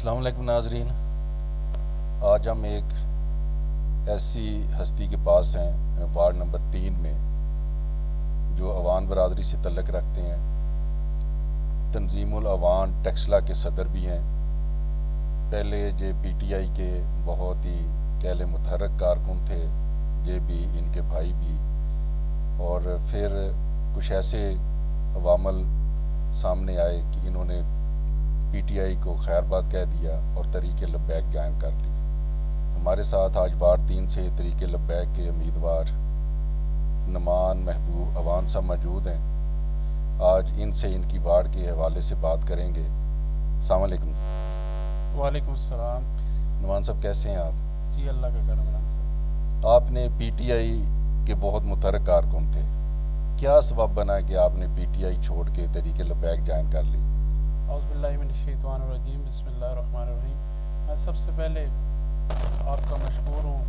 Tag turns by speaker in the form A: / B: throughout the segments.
A: अस्सलाम वालेकुम नाजरीन। आज हम एक ऐसी हस्ती के पास हैं वार्ड नंबर 3 में जो अवान बरादरी से तल्लक़ रखते हैं। तंजीमुल अवान टेक्सला के सदर भी हैं। पहले जे PTI के बहुत ही कहले मुतहर्रिक कारकुन थे, ये भी इनके भाई भी, और फिर कुछ ऐसे अवामल सामने आए कि इन्होंने PTI को खैरबाद कह दिया और तरीक़े लब्बैक ज्वाइन कर ली। हमारे साथ आज वार्ड 3 से तरीक़े लब्बैक के उम्मीदवार नमान महबूब अवान साहब मौजूद हैं। आज इनसे इनकी वार्ड के हवाले से बात करेंगे। अस्सलाम वालेकुम।
B: वालेकुम सलाम।
A: नमान साहब कैसे हैं आप?
B: जी अल्लाह का करम है।
A: आपने PTI के बहुत मुतहर्रिक कारकुन थे, क्या सबब बना कि आपने PTI छोड़ के तरीक़े लब्बैक ज्वाइन कर ली?
B: औज़ुबिल्लाहिमिनश्शैतानिर्रजीम, बिस्मिल्लाहिर्रहमानिर्रहीम। मैं सबसे पहले आपका मशकूर हूँ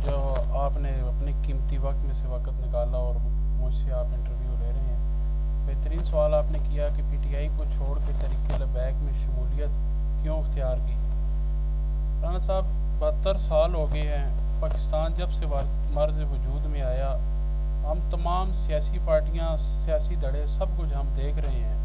B: जो आपने अपने कीमती वक्त में से वक्त निकाला और मुझसे आप इंटरव्यू ले रहे हैं। बेहतरीन सवाल आपने किया कि PTI को छोड़ के तरीक़े लब्बैक में शमूलियत क्यों इख्तियार की। राना साहब 72 साल हो गए हैं पाकिस्तान जब से मर्ज़ वजूद में आया। हम तमाम सियासी पार्टियाँ, सियासी धड़े, सब कुछ हम देख रहे हैं।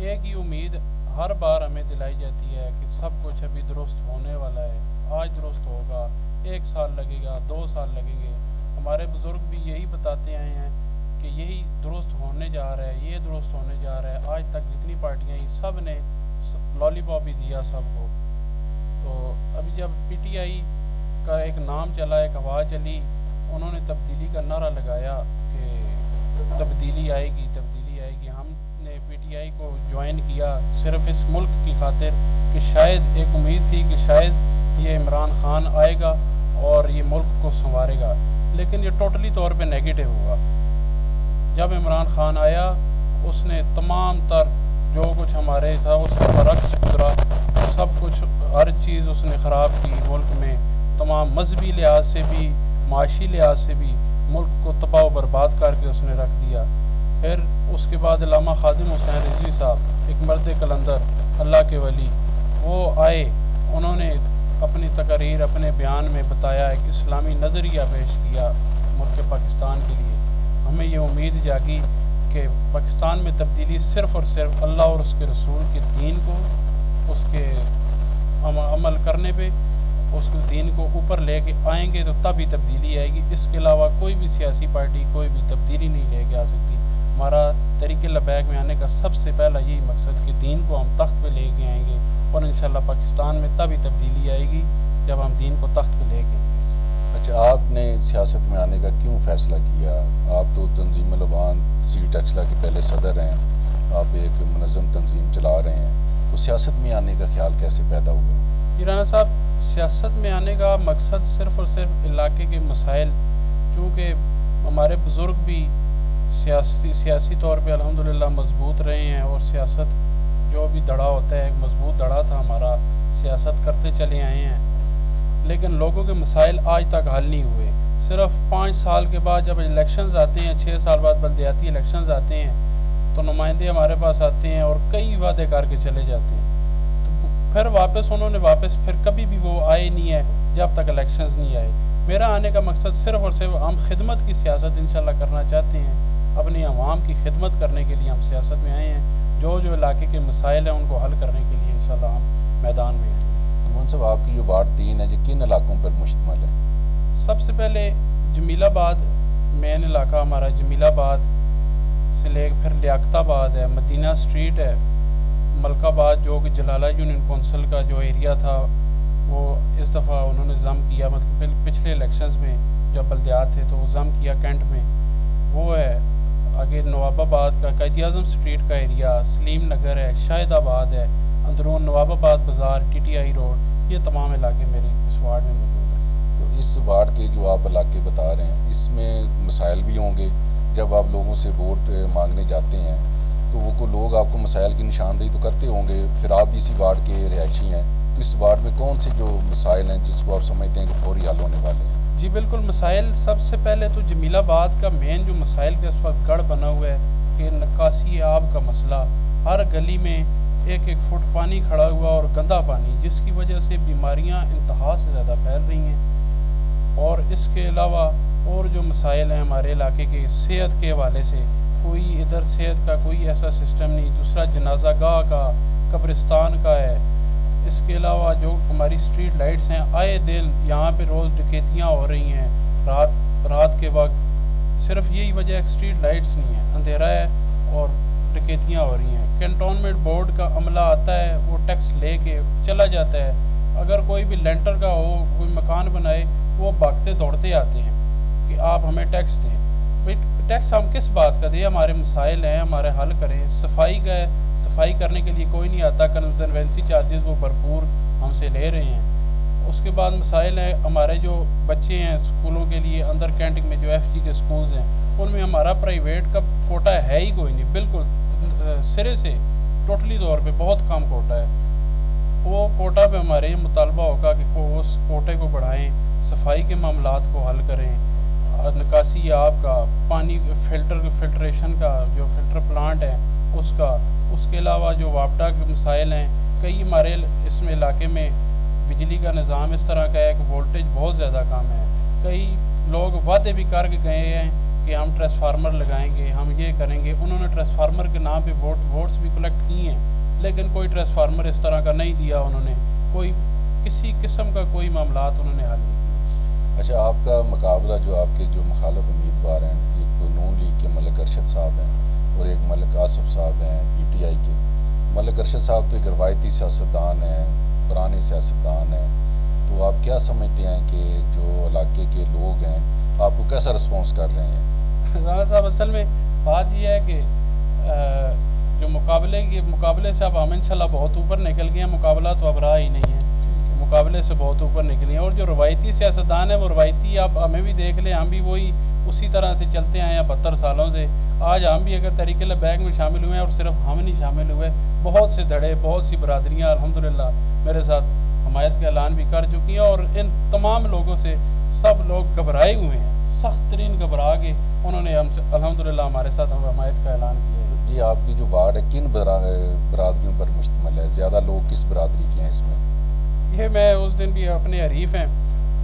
B: एक ही उम्मीद हर बार हमें दिलाई जाती है कि सब कुछ अभी दुरुस्त होने वाला है, आज दुरुस्त होगा, 1 साल लगेगा, 2 साल लगेंगे। हमारे बुज़ुर्ग भी यही बताते आए हैं कि यही दुरुस्त होने जा रहा है, ये दुरुस्त होने जा रहा है। आज तक जितनी पार्टियाँ हैं सब ने लॉलीपॉप ही दिया सबको। तो अभी जब PTI का एक नाम चला, एक हवा चली, उन्होंने तब्दीली का नारा लगाया कि तब्दीली आएगी, तब्दीली आएगी। हमने PTI को ज्वाइन किया सिर्फ इस मुल्क की खातिर कि शायद एक उम्मीद थी कि शायद ये इमरान खान आएगा और ये मुल्क को संवारेगा, लेकिन ये टोटली तौर पे नेगेटिव हुआ। जब इमरान खान आया उसने तमाम तर जो कुछ हमारे था उसके बरक्स गुजरा, सब कुछ, हर चीज़ उसने ख़राब की मुल्क में। तमाम मजहबी लिहाज से भी, माशी लिहाज से भी मुल्क को तबाह व बर्बाद करके उसने रख दिया। फिर उसके बाद अल्लामा खादिम हुसैन रिजवी साहब, एक मर्द कलंदर, अल्लाह के वली, वो आए। उन्होंने अपनी तकरीर, अपने बयान में बताया, एक इस्लामी नज़रिया पेश किया मुल्क पाकिस्तान के लिए। हमें ये उम्मीद जागी कि पाकिस्तान में तब्दीली सिर्फ़ और सिर्फ अल्लाह और उसके रसूल के दीन को, उसके अमल करने पे, उसके दीन को ऊपर लेके आएंगे तो तभी तब्दीली आएगी। इसके अलावा कोई भी सियासी पार्टी कोई भी तब्दीली नहीं लेके आ सकती। हमारा तरीक़े लब्बैक में आने का सबसे पहला यही मकसद कि दीन को हम तख्त पे लेके आएंगे, और इंशाल्लाह पाकिस्तान में तभी तब्दीली आएगी जब हम दीन को तख्त पे लेके आएंगे।
A: अच्छा, आपने सियासत में आने का क्यों फ़ैसला किया? आप तो तंजीमुल अवान टेक्सला के पहले सदर हैं, आप एक मुनज़्ज़म तंजीम चला रहे हैं, तो सियासत में आने का ख्याल कैसे पैदा हुआ?
B: जी राना साहब, सियासत में आने का मकसद सिर्फ़ और सिर्फ इलाके के मसाइल, चूँकि हमारे बुज़ुर्ग भी सियासी तौर पे अल्हम्दुलिल्लाह मजबूत रहे हैं, और सियासत जो भी दड़ा होता है, एक मजबूत दड़ा था हमारा, सियासत करते चले आए हैं, लेकिन लोगों के मसाइल आज तक हल नहीं हुए। सिर्फ 5 साल के बाद जब इलेक्शंस आते हैं, 6 साल बाद बल्दियाती इलेक्शंस आते हैं, तो नुमाइंदे हमारे पास आते हैं और कई वादे करके चले जाते हैं। तो फिर वापस उन्होंने फिर कभी भी वो आए नहीं है जब तक इलेक्शंस नहीं आए। मेरा आने का मकसद सिर्फ और सिर्फ हम खिदमत की सियासत इंशाल्लाह करना चाहते हैं। अपनी आवाम की खिदमत करने के लिए हम सियासत में आए हैं। जो जो इलाके के मसाइल हैं उनको हल करने के लिए इंशाल्लाह हम मैदान में आए हैं।
A: मोहन साहब, आपकी जो वार्ड 3 है, जो किन इलाकों पर मुश्तमिल है?
B: सबसे पहले जमीलाबाद मेन इलाका हमारा, जमीलाबाद से ले फिर लियाकताबाद है, मदीना स्ट्रीट है, मलकाबाद जो कि जलाला यूनियन कौंसिल का जो एरिया था वो इस दफ़ा उन्होंने जम किया, मतलब पिछले इलेक्शंस में जब बल्दियात थे तो वो जम किया कैंट में, वो है। आगे नवाबाबाद का कायद आज़म स्ट्रीट का एरिया, सलीम नगर है, शाहिदाबाद है, अंदरून नवाबाबाद बाज़ार, TTI रोड, ये तमाम इलाके मेरे इस वार्ड में मौजूद हैं।
A: तो इस वार्ड के जो आप इलाके बता रहे हैं, इसमें मसाइल भी होंगे। जब आप लोगों से वोट मांगने जाते हैं तो वो लोग आपको मसाइल की निशानदेही तो करते होंगे, फिर आप इसी वार्ड के रिहायशी हैं, तो इस वार्ड में कौन से जो मसाइल हैं जिसको आप समझते हैं कि फौरी हल होने वाले हैं?
B: जी बिल्कुल, मसाइल सबसे पहले तो जमीलाबाद का मेन जो मसाइल का इस वक्त गढ़ बना हुआ है कि निकासी आब का मसला, हर गली में 1-1 फुट पानी खड़ा हुआ और गंदा पानी, जिसकी वजह से बीमारियां इंतहा से ज़्यादा फैल रही हैं। और इसके अलावा और जो मसाइल हैं हमारे इलाके के सेहत के हवाले से, कोई इधर सेहत का कोई ऐसा सिस्टम नहीं। दूसरा जनाजा गाह का, कब्रिस्तान का है। इसके अलावा जो हमारी स्ट्रीट लाइट्स हैं, आए दिन यहाँ पे रोज़ डकैतियाँ हो रही हैं रात के वक्त। सिर्फ यही वजह है कि स्ट्रीट लाइट्स नहीं है, अंधेरा है और डकैतियाँ हो रही हैं। कैंटोनमेंट बोर्ड का अमला आता है, वो टैक्स ले के चला जाता है। अगर कोई भी लेंटर का हो, कोई मकान बनाए, वो भागते दौड़ते आते हैं कि आप हमें टैक्स दें। भाई टैक्स हम किस बात का दें? हमारे मसाइल हैं, हमारे हल करें। सफाई का है, सफाई करने के लिए कोई नहीं आता। कंजर्वेंसी चार्जेस वो भरपूर हमसे ले रहे हैं। उसके बाद मसाइल हैं हमारे जो बच्चे हैं स्कूलों के लिए, अंदर कैंटीन में जो FG के स्कूल्स हैं, उनमें हमारा प्राइवेट का कोटा है ही कोई नहीं, बिल्कुल सिरे से टोटली तौर पे बहुत कम कोटा है। वो कोटा पे हमारे मुतालबा होगा कि उस कोटे को बढ़ाएं, सफाई के मामलात को हल करें, निकासी आपका पानी फिल्ट्रेशन का जो फिल्टर प्लांट है उसका। उसके अलावा जो वापडा के मसाइल हैं, कई हमारे इसमें इलाके में बिजली का निज़ाम इस तरह का है कि वोल्टेज बहुत ज़्यादा कम है। कई लोग वादे भी करके गए हैं कि हम ट्रांसफार्मर लगाएंगे, हम ये करेंगे। उन्होंने ट्रांसफार्मर के नाम पे वोट्स भी कलेक्ट किए हैं, लेकिन कोई ट्रांसफार्मर इस तरह का नहीं दिया उन्होंने। कोई किसी किस्म का कोई मामलात उन्होंने हल नहीं किया।
A: अच्छा, आपका मुकाबला जो आपके जो मुखालिफ उम्मीदवार हैं, एक तो नून लीग के मलिक अरशद साहब हैं और एक मलिक आसिफ साहब हैं PTI के। मलिक अरशद साहब तो एक रवायती सियासतदान हैं, पुराने सियासतदान हैं। तो आप क्या समझते हैं कि जो इलाके के लोग हैं आपको कैसा रिस्पॉन्स कर रहे हैं?
B: राना साहब, असल में बात यह है कि जो मुकाबले से अब हम इंशाल्लाह बहुत ऊपर निकल गए हैं। मुकाबला तो अब रहा ही नहीं है, मुकाबले से बहुत ऊपर निकले हैं। और जो रवायती सियासतदान है वो रवायती, आप हमें भी देख लें, हम भी वही उसी तरह से चलते आए हैं 72 सालों से। आज हम भी अगर तहरीक लबैक में शामिल हुए हैं, और सिर्फ हम नहीं शामिल हुए, बहुत से धड़े, बहुत सी बरादरियाँ अल्हम्दुलिल्लाह मेरे साथ हमायत का ऐलान भी कर चुकी हैं। और इन तमाम लोगों से सब लोग घबराए हुए हैं, सख्त तरीन घबरा के उन्होंने हमसे अल्हम्दुलिल्लाह हमारे साथ हमायत का ऐलान किया है।
A: जी, आपकी जो वार्ड है किन बरादरियों पर मुश्तमिल है? ज़्यादा लोग किस बरादरी के हैं इसमें?
B: ये मैं उस दिन भी अपने हरीफ हैं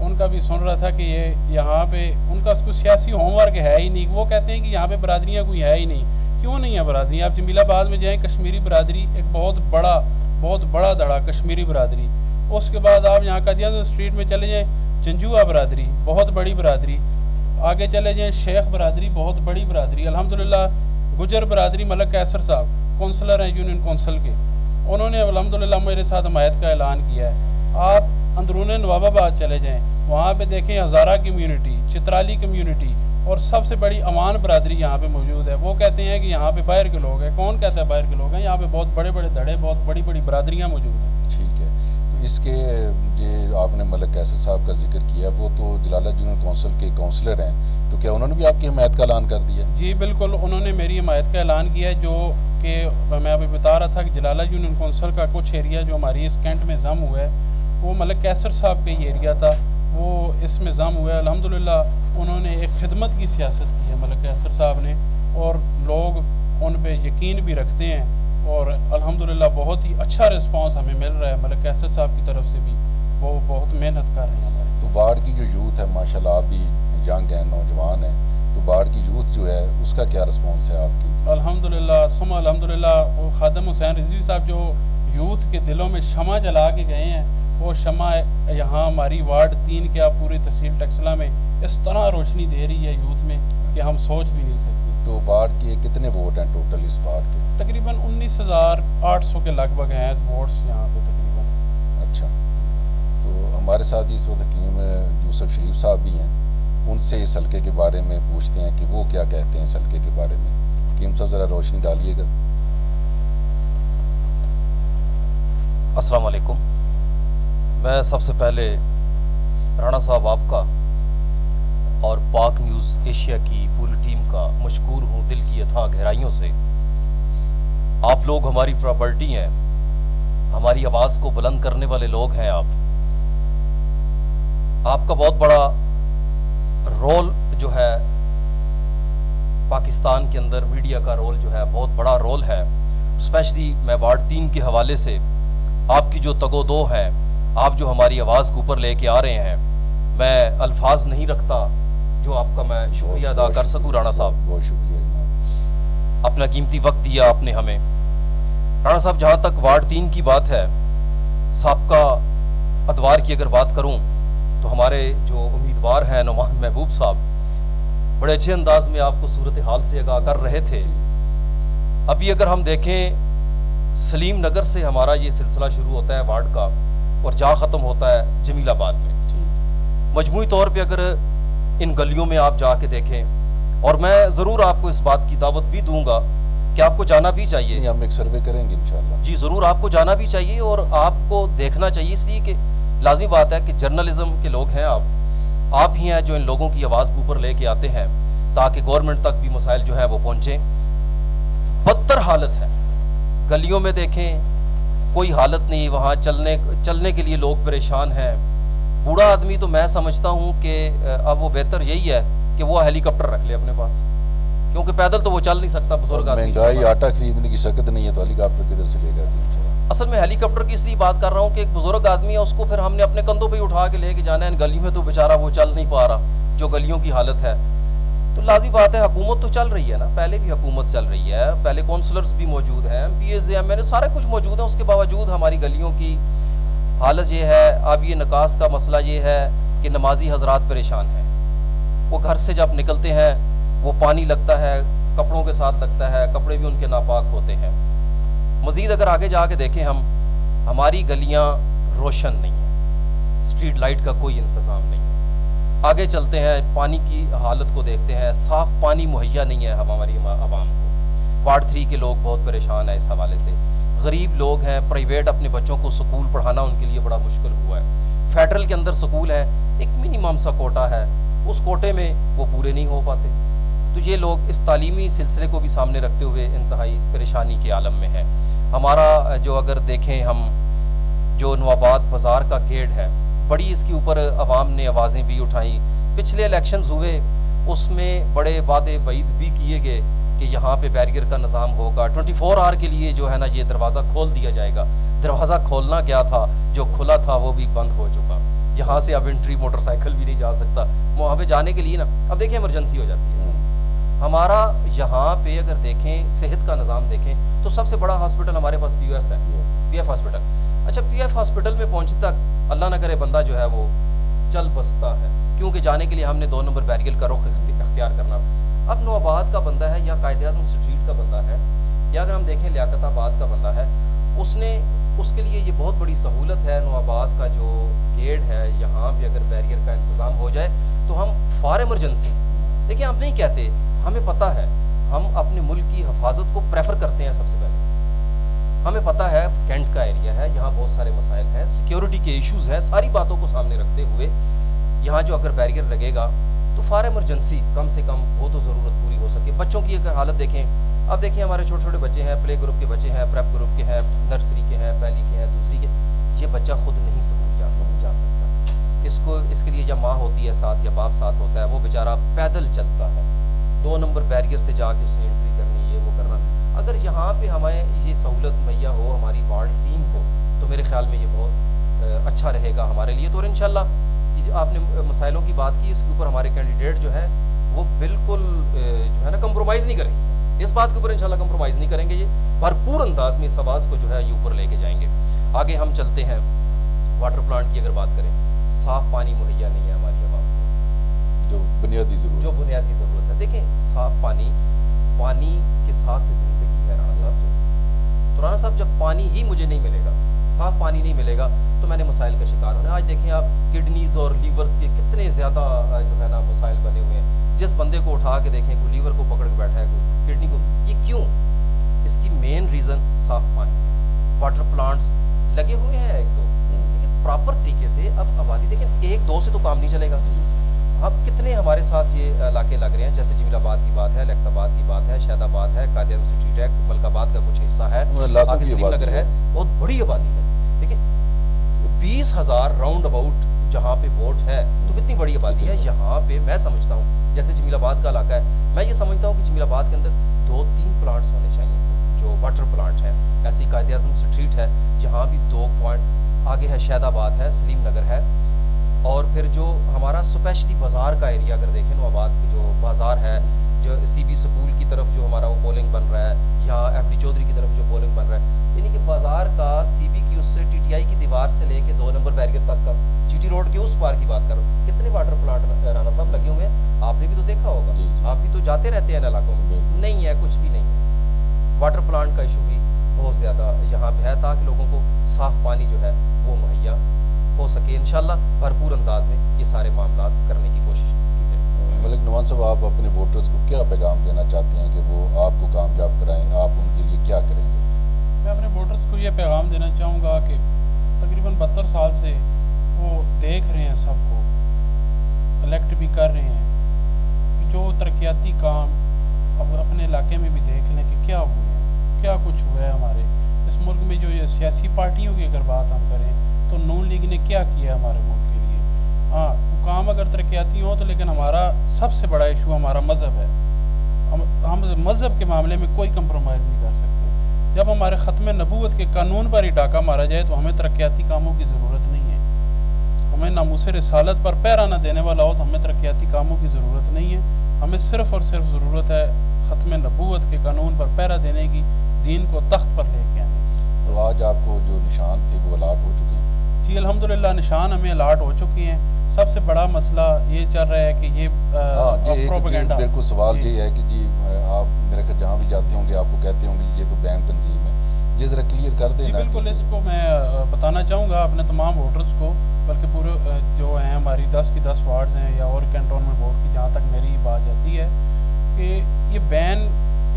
B: उनका भी सुन रहा था कि ये यहाँ पे उनका कुछ सियासी होमवर्क है ही नहीं। वो कहते हैं कि यहाँ पे बरादरियाँ कोई है ही नहीं। क्यों नहीं है बरादरियाँ? आप जमीलाबाद में जाएँ, कश्मीरी बरादरी एक बहुत बड़ा धड़ा कश्मीरी बरादरी। उसके बाद आप यहाँ कादियान स्ट्रीट में चले जाएँ, जंजुआ बरादरी बहुत बड़ी बरादरी। आगे चले जाएँ, शेख बरादरी बहुत बड़ी बरादरी। अल्हम्दुलिल्लाह गुजर बरादरी, मलक कैसर साहब कौंसलर हैं यूनियन कौंसिल के, उन्होंने अल्हम्दुलिल्लाह मेरे साथ हमायत का ऐलान किया है। आप अंदरून नवाबाबाद चले जाएँ, वहाँ पे देखें हज़ारा कम्यूनिटी, चित्राली कम्यूनिटी और सबसे बड़ी अमान बरादरी यहाँ पे मौजूद है। वो कहते हैं कि यहाँ पे बाहर के लोग हैं। कौन कहता है बाहर के लोग हैं? यहाँ पे बहुत बड़े बड़े धड़े, बहुत बड़ी बड़ी बरादरियाँ मौजूद हैं।
A: ठीक है, तो इसके जो आपने मलिक कैसर साहब का जिक्र किया, वो तो जलाला यूनियन कौंसिल के काउंसलर हैं, तो क्या उन्होंने भी आपकी हिमायत का ऐलान कर दिया?
B: जी बिल्कुल, उन्होंने मेरी हिमायत का ऐलान किया है। जो कि मैं अभी बता रहा था कि जलाला यूनियन कौंसिल का कुछ एरिया जो हमारी इस कैंट में जम हुआ है, वो मलिक कैसर साहब का ही एरिया था, वो इसमें जम हुआ है। अल्हम्दुलिल्लाह उन्होंने एक खिदमत की सियासत की है मलिक कैसर साहब ने, और लोग उन पे यकीन भी रखते हैं। और अल्हम्दुलिल्लाह बहुत ही अच्छा रिस्पांस हमें मिल रहा है मलिक कैसर साहब की तरफ से भी। वो बहुत मेहनत कर रहे हैं हमारे।
A: तो वार्ड की जो यूथ है, माशाल्लाह आप भी यंग हैं, नौजवान हैं, तो वार्ड की यूथ जो है उसका क्या रिस्पॉन्स है आपकी?
B: अल्हम्दुलिल्लाह सुमा अल्हम्दुलिल्लाह, वो खादम हुसैन रिजवी साहब जो यूथ के दिलों में शमा जला के गए हैं, वो शमा यहाँ हमारी वार्ड 3 क्या पूरी तहसील टक्सला में इस तरह रोशनी दे रही है यूथ में कि हम सोच भी नहीं सकते।
A: तो वार्ड के कितने वोट हैं टोटल इस वार्ड के?
B: तकरीबन 19,800 के लगभग हैं वोट्स यहाँ पे तकरीबन।
A: अच्छा, तो हमारे साथ इस वक्त हकीम यूसुफ शरीफ साहब भी हैं, उनसे इस हल्के के बारे में पूछते हैं कि वो क्या कहते हैं इस हल्के के बारे में। हकीम साहब ज़रा रोशनी डालिएगा।
C: अस्सलाम वालेकुम। मैं सबसे पहले राणा साहब आपका और पाक न्यूज़ एशिया की पूरी टीम का मशकूर हूँ दिल की अथाह गहराइयों से। आप लोग हमारी प्रॉपर्टी हैं, हमारी आवाज़ को बुलंद करने वाले लोग हैं। आपका बहुत बड़ा रोल जो है पाकिस्तान के अंदर, मीडिया का रोल जो है बहुत बड़ा रोल है, स्पेशली मैं वार्ड 3 के हवाले से आपकी जो तगोदो है, आप जो हमारी आवाज़ को ऊपर लेके आ रहे हैं, मैं अल्फाज नहीं रखता जो आपका मैं शुक्रिया अदा कर सकूं। राणा साहब
A: बहुत शुक्रिया जनाब,
C: अपना कीमती वक्त दिया आपने हमें। राणा साहब, जहाँ तक वार्ड 3 की बात है, साबका अदवार की अगर बात करूं तो हमारे जो उम्मीदवार हैं नुमान महबूब साहब बड़े अच्छे अंदाज में आपको सूरत हाल से आगाह कर रहे थे। अभी अगर हम देखें, सलीम नगर से हमारा ये सिलसिला शुरू होता है वार्ड का और जा ख़त्म होता है जमीलाबाद में। मजमूई तौर पे अगर इन गलियों में आप जाके देखें, और मैं ज़रूर आपको इस बात की दावत भी दूंगा कि आपको जाना भी चाहिए।
A: हम एक सर्वे करेंगे इंशाल्लाह।
C: जी ज़रूर, आपको जाना भी चाहिए और आपको देखना चाहिए, इसलिए कि लाज़मी बात है कि जर्नलिज्म के लोग हैं आप ही हैं जो इन लोगों की आवाज़ को ऊपर लेके आते हैं ताकि गवर्नमेंट तक भी मसाइल जो है वो पहुँचे। बदतर हालत है, गलियों में देखें कोई हालत नहीं, वहाँ चलने के लिए लोग परेशान हैं। बूढ़ा आदमी तो मैं समझता हूँ कि अब वो बेहतर यही है कि वो हेलीकॉप्टर रख ले अपने पास, क्योंकि पैदल तो वो चल नहीं सकता। बुजुर्ग आदमी,
A: महंगाई, आटा खरीदने की सकत नहीं है तो हेलीकॉप्टर किधर से लेगा?
C: असल में हेलीकॉप्टर की इसलिए बात कर रहा हूँ कि एक बुजुर्ग आदमी है, उसको फिर हमने अपने कंधों पे उठा के लेके जाना है। इन गलियों में तो बेचारा वो चल नहीं पा रहा, जो गलियों की हालत है। तो लाज़मी बात है, हुकूमत तो चल रही है ना, पहले भी हुकूमत चल रही है, पहले काउंसलर्स भी मौजूद हैं, MPs MLA सारे कुछ मौजूद है। उसके बावजूद हमारी गलियों की हालत ये है। अब ये निकास का मसला ये है कि नमाजी हजरात परेशान हैं। वो घर से जब निकलते हैं वो पानी लगता है, कपड़ों के साथ लगता है, कपड़े भी उनके नापाक होते हैं। मज़ीद अगर आगे जाके देखें हम, हमारी गलियां रोशन नहीं है, स्ट्रीट लाइट का कोई इंतज़ाम नहीं है। आगे चलते हैं, पानी की हालत को देखते हैं, साफ़ पानी मुहैया नहीं है हमारी आवाम को। वार्ड 3 के लोग बहुत परेशान हैं इस हवाले से। गरीब लोग हैं, प्राइवेट अपने बच्चों को स्कूल पढ़ाना उनके लिए बड़ा मुश्किल हुआ है। फेडरल के अंदर स्कूल है, एक मिनिमम सा कोटा है, उस कोटे में वो पूरे नहीं हो पाते। तो ये लोग इस तालीमी सिलसिले को भी सामने रखते हुए इंतहाई परेशानी के आलम में है। हमारा जो अगर देखें हम, जो नवाबाद बाज़ार का गेट है, बड़ी इसके ऊपर अवाम ने आवाज़ें भी उठाई। पिछले इलेक्शंस हुए, उसमें बड़े वादे वईद भी किए गए कि यहाँ पे बैरियर का निज़ाम होगा, 24 आवर के लिए जो है ना ये दरवाज़ा खोल दिया जाएगा। दरवाज़ा खोलना क्या था, जो खुला था वो भी बंद हो चुका। यहाँ से अब एंट्री मोटरसाइकिल भी नहीं जा सकता। वहाँ पे जाने के लिए ना, अब देखें इमरजेंसी हो जाती है। हमारा यहाँ पे अगर देखें सेहत का निज़ाम देखें तो सबसे बड़ा हॉस्पिटल हमारे पास PF है, PF हॉस्पिटल। अच्छा, PF हॉस्पिटल में पहुँचने तक अल्लाह न करे बंदा जो है वो चल बसता है, क्योंकि जाने के लिए हमने 2 नंबर बैरियर का रुख इख्तियार करना। अब नवाबाद का बंदा है या कायदे-आज़म स्ट्रीट का बंदा है, या अगर हम देखें लियाकताबाद का बंदा है, उसके लिए ये बहुत बड़ी सहूलत है। नवाबाद का जो गेट है, यहाँ भी अगर बैरियर का इंतज़ाम हो जाए तो हम फॉर इमरजेंसी, देखिए हम नहीं कहते, हमें पता है, हम अपने मुल्क की हिफाजत को प्रेफर करते हैं। सबसे पहले हमें पता है कैंट का एरिया है, यहाँ बहुत सारे मसाइल हैं, सिक्योरिटी के इश्यूज हैं। सारी बातों को सामने रखते हुए यहाँ जो अगर बैरियर लगेगा तो फॉर इमरजेंसी कम से कम वो तो ज़रूरत पूरी हो सके। बच्चों की अगर हालत देखें, अब देखिए हमारे छोटे छोटे बच्चे हैं, प्ले ग्रुप के बच्चे हैं, प्रेप ग्रुप के हैं, नर्सरी के हैं, पहली के हैं, दूसरी के। ये बच्चा खुद नहीं स्कूल जा सकता, इसके लिए जब माँ होती है साथ या बाप साथ होता है, वो बेचारा पैदल चलता है। 2 नंबर बैरियर से जाके उसने एंट्री करनी, ये वो करना। अगर यहाँ पे हमें ये सहूलत मुहैया हो हमारी वार्ड 3 को, तो मेरे ख्याल में ये बहुत अच्छा रहेगा हमारे लिए। तो इंशाल्लाह ये जो आपने मसाइलों की बात की, इसके ऊपर हमारे कैंडिडेट जो है वो बिल्कुल जो है ना कंप्रोमाइज़ नहीं करेंगे। इस बात के ऊपर इंशाल्लाह कंप्रोमाइज़ नहीं करेंगे, ये भरपूर अंदाज में इस आवाज़ को जो है ये ऊपर लेके जाएंगे। आगे हम चलते हैं, वाटर प्लांट की अगर बात करें, साफ़ पानी मुहैया नहीं है हमारी आवाम को, जो बुनियादी ज़रूरत है। देखें, साफ़ पानी के साथ ज़िंदगी है राणा साहब। तो राणा साहब, जब पानी ही मुझे नहीं मिलेगा, साफ़ पानी नहीं मिलेगा, तो मैंने मसाइल का शिकार होना। आज देखें आप, किडनीज़ और लीवर्स के कितने ज़्यादा जो है ना मसाइल बने हुए हैं। जिस बंदे को उठा के देखें, कोई लीवर को पकड़ के बैठा है, कोई किडनी को, ये क्यों? इसकी मेन रीज़न साफ़ पानी है। वाटर प्लांट्स लगे हुए हैं एक दो, लेकिन प्रॉपर तरीके से अब आबादी देखें, 1-2 से तो काम नहीं चलेगा। अब कितने हमारे साथ ये इलाके लग रहे हैं, जैसे जमीलाबाद की बात है, लियाकताबाद की बात है, शहदाबाद है, कायदे-आज़म स्ट्रीट है, मलकाबाद का कुछ हिस्सा है, आगे श्रीनगर है, बहुत बड़ी आबादी है। देखिए 20,000 राउंड अबाउट जहाँ पे वोट है, तो कितनी बड़ी आबादी है। यहाँ पे मैं समझता हूँ, जैसे जमीलाबाद का इलाका है, मैं ये समझता हूँ कि जमीलाबाद के अंदर 2-3 प्लांट्स होने चाहिए, जो वाटर प्लांट पॉइंट है, ऐसी कायद आज़म स्ट्रीट है, यहाँ भी 2 पॉइंट, आगे है शहदाबाद है, सलीम नगर है, और फिर जो हमारा स्पेशली बाज़ार का एरिया अगर देखें नवाबाद की जो बाज़ार है, जो CB स्कूल की तरफ जो हमारा वो पोलिंग बन रहा है, या FD चौधरी की तरफ जो पोलिंग बन रहा है, यानी कि बाज़ार का CB की उससे TTI की दीवार से लेके 2 नंबर बैरियर तक का, GT रोड के उस पार की बात करो, कितने वाटर प्लांट राना साहब लगे हुए हैं, आपने भी तो देखा होगा, आप भी तो जाते रहते हैं इन इलाकों में, नहीं है, कुछ भी नहीं है। वाटर प्लांट का इशू भी बहुत ज़्यादा यहाँ पे है, ताकि लोगों को साफ़ पानी जो है वो मुहैया हो सके। इंशाल्लाह भरपूर अंदाज में ये सारे मामला करने की कोशिश की जाए।
A: मलिक नवान साहब, आप अपने वोटर्स को क्या पैगाम देना चाहते हैं कि वो आपको कामयाब कराएं, आप उनके लिए क्या करेंगे?
B: मैं अपने वोटर्स को ये पैगाम देना चाहूँगा कि तकरीबन 72 साल से वो देख रहे हैं, सबको इलेक्ट भी कर रहे हैं, जो तरक्याती काम अब अपने इलाके में भी देख लें कि क्या हुए हैं, क्या कुछ हुआ है हमारे इस मुल्क में। जो ये सियासी पार्टियों की अगर बात हम करें तो नून लीग ने क्या किया हमारे मुल्क के लिए। हाँ, काम अगर तरक्याती हो तो, लेकिन हमारा सबसे बड़ा इशू हमारा मज़हब है। हम मज़हब के मामले में कोई कंप्रोमाइज़ नहीं कर सकते। जब हमारे ख़त्म नबूवत के कानून पर ही डाका मारा जाए तो हमें तरक्याती कामों की ज़रूरत नहीं है। हमें नामूस रिसालत पर पैरा न देने वाला हो तो हमें तरक्याती कामों की ज़रूरत नहीं है। हमें सिर्फ़ और सिर्फ ज़रूरत है ख़त्म नबूवत के कानून पर पैरा देने की, दीन को तख्त पर लेके आने की।
A: तो आज आपको जो निशान थे वो अलाट हो चुके हैं?
B: जी अल्हम्दुलिल्लाह, निशान हमें अलाट हो चुके हैं। सबसे बड़ा मसला ये चल रहा है कि ये प्रोपेगेंडा।
A: बिल्कुल सवाल ये है कि जी आप मेरे ख्याल जहाँ भी जाते होंगे आपको कहते होंगे ये तो बैन तंजीम है, ये ज़रा क्लियर कर देना।
B: बिल्कुल, इसको मैं बताना चाहूँगा अपने तमाम वोटर्स को, बल्कि पूरे जो हैं हमारी 10 की 10 वार्ड्स हैं या और कैंटोनमेंट बोर्ड की, जहाँ तक मेरी बात जाती है कि ये बैन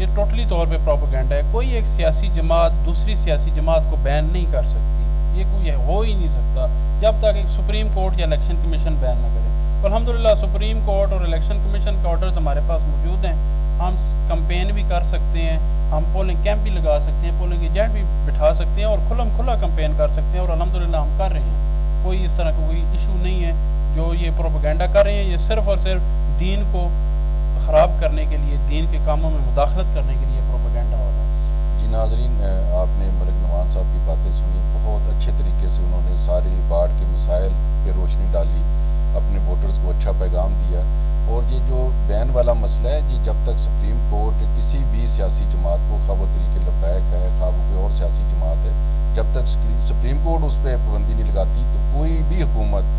B: ये टोटली तौर पे प्रोपेगेंडा है। कोई एक सियासी जमात दूसरी सियासी जमात को बैन नहीं कर सकती, ये कोई हो ही नहीं सकता जब तक एक सुप्रीम कोर्ट या इलेक्शन कमीशन बैन ना करे। अल्हम्दुलिल्लाह सुप्रीम कोर्ट और इलेक्शन कमीशन के ऑर्डर्स हमारे पास मौजूद हैं। हम कैंपेन भी कर सकते हैं, हम पोलिंग कैंप भी लगा सकते हैं, पोलिंग एजेंट भी बिठा सकते हैं और खुला कैंपेन कर सकते हैं, और अल्हम्दुलिल्लाह हम कर रहे हैं। कोई इस तरह का कोई इशू नहीं है। जो ये प्रोपेगेंडा कर रहे हैं ये सिर्फ़ और सिर्फ दीन को ख़राब करने के लिए, दीन के कामों में मुदाखलत करने के लिए प्रोपेगेंडा हो रहा है।
A: जी नाज़रीन, आपने मलिक नवान साहब की बातें सुनी, बहुत अच्छे तरीके से उन्होंने सारी वार्ड के मसाइल पे रोशनी डाली, अपने वोटर्स को अच्छा पैगाम दिया। और ये जो बैन वाला मसला है जी, जब तक सुप्रीम कोर्ट किसी भी सियासी जमात को, खा वो तरीके लबैक है, खा वो कोई और सियासी जमात है, जब तक सुप्रीम कोर्ट उस पर पाबंदी नहीं लगाती तो कोई भी हुकूमत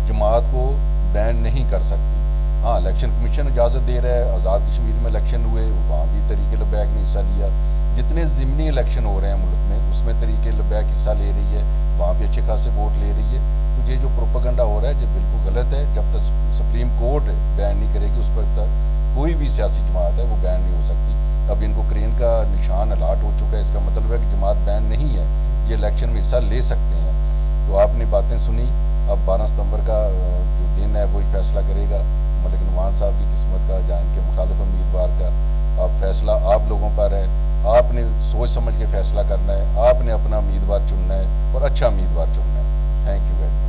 A: जमात को बैन नहीं कर सकती। हाँ, इलेक्शन कमीशन इजाज़त दे रहा है, आज़ाद कश्मीर में इलेक्शन हुए, वहाँ भी तरीके लबैक ने हिस्सा लिया। जितने ज़िमनी इलेक्शन हो रहे हैं मुल्क में उसमें तरीके लबैक हिस्सा ले रही है, वहाँ भी अच्छे खासे वोट ले रही है। तो ये जो प्रोपेगेंडा हो रहा है ये बिल्कुल गलत है। जब तक सुप्रीम कोर्ट बैन नहीं करेगी उस पर तक कोई भी सियासी जमात है वो बैन नहीं हो सकती। अब इनको क्रेन का निशान अलाट हो चुका है, इसका मतलब है कि जमात बैन नहीं है, ये इलेक्शन में हिस्सा ले सकते हैं। तो आपने बातें सुनी, अब 12 सितंबर का जो दिन है वही फैसला करेगा मलिक नवान साहब की किस्मत का या इनके मुखालिफ उम्मीदवार का। अब फैसला आप लोगों पर है, आपने सोच समझ के फैसला करना है, आपने अपना उम्मीदवार चुनना है और अच्छा उम्मीदवार चुनना है। Thank you very much.